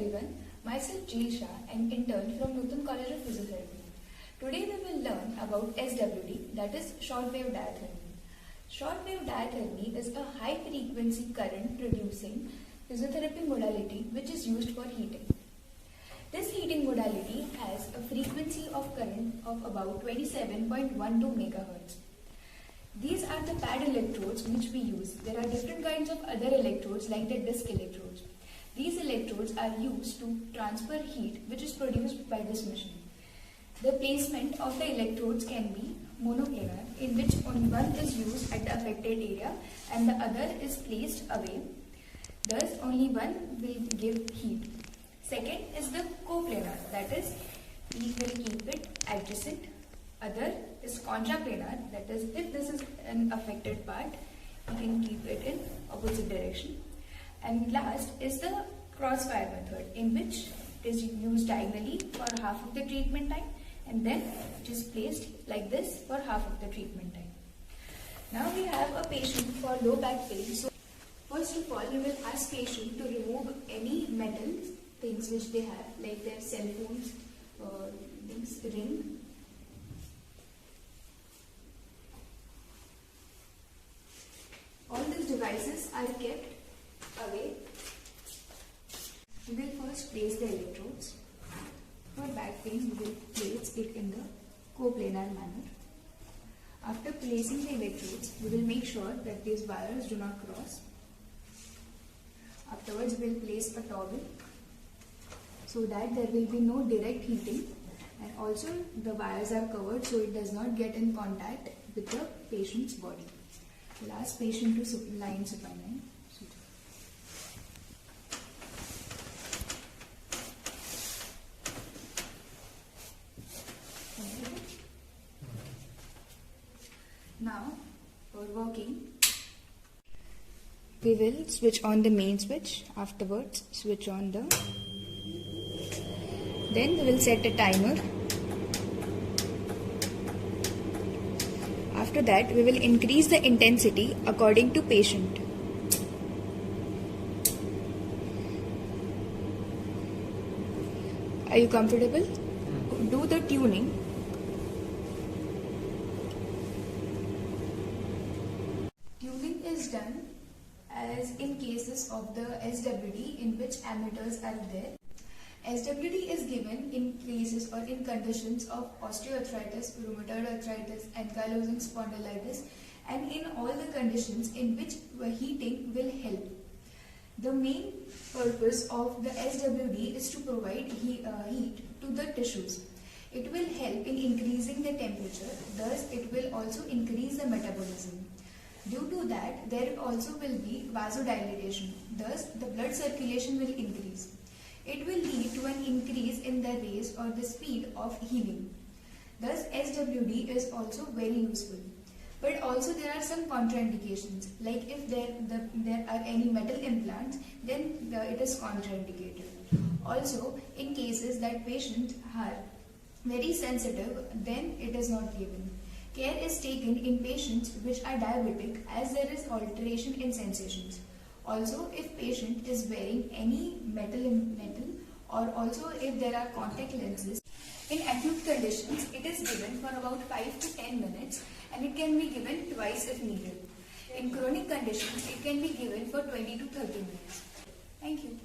everyone, myself Jil Shah, an intern from Nutan College of Physiotherapy. Today we will learn about SWD, that is short wave diathermy. Short wave diathermy is a high frequency current producing physiotherapy modality which is used for heating. This heating modality has a frequency of current of about 27.12 MHz. These are the pad electrodes which we use. There are different kinds of other electrodes like the disc electrodes. These electrodes are used to transfer heat which is produced by this machine. The placement of the electrodes can be monoplanar, in which only one is used at the affected area and the other is placed away. Thus, only one will give heat. Second is the coplanar, that is, we will keep it adjacent. Other is contraplanar, that is, if this is an affected part, we can keep it in opposite direction. And last is the crossfire method, in which it is used diagonally for half of the treatment time and then it is placed like this for half of the treatment time. Now we have a patient for low back pain. So first of all, we will ask patient to remove any metal things which they have, like their cell phones, ring. All these devices are kept away. We will first place the electrodes. For back pain, we will place it in the coplanar manner. After placing the electrodes, we will make sure that these wires do not cross. Afterwards, we will place a towel so that there will be no direct heating, and also the wires are covered so it does not get in contact with the patient's body. We'll ask patient to lie in supine. Now, for working, we will switch on the main switch. Afterwards, switch on the. Then we will set a timer. After that, we will increase the intensity according to patient. Are you comfortable? Do the tuning. Tuning is done as in cases of the SWD in which ammeters are there. SWD is given in cases or in conditions of osteoarthritis, rheumatoid arthritis, ankylosing spondylitis, and in all the conditions in which heating will help. The main purpose of the SWD is to provide heat to the tissues. It will help in increasing the temperature, thus it will also increase the metabolism. Due to that, there also will be vasodilation, thus the blood circulation will increase. It will lead to an increase in the rate or the speed of healing. Thus, SWD is also very useful. But also there are some contraindications, like if there are any metal implants, then it is contraindicated. Also, in cases that patients are very sensitive, then it is not given. Care is taken in patients which are diabetic, as there is alteration in sensations. Also, if patient is wearing any metal or also if there are contact lenses. In acute conditions, it is given for about 5 to 10 minutes and it can be given twice if needed. In chronic conditions, it can be given for 20 to 30 minutes. Thank you.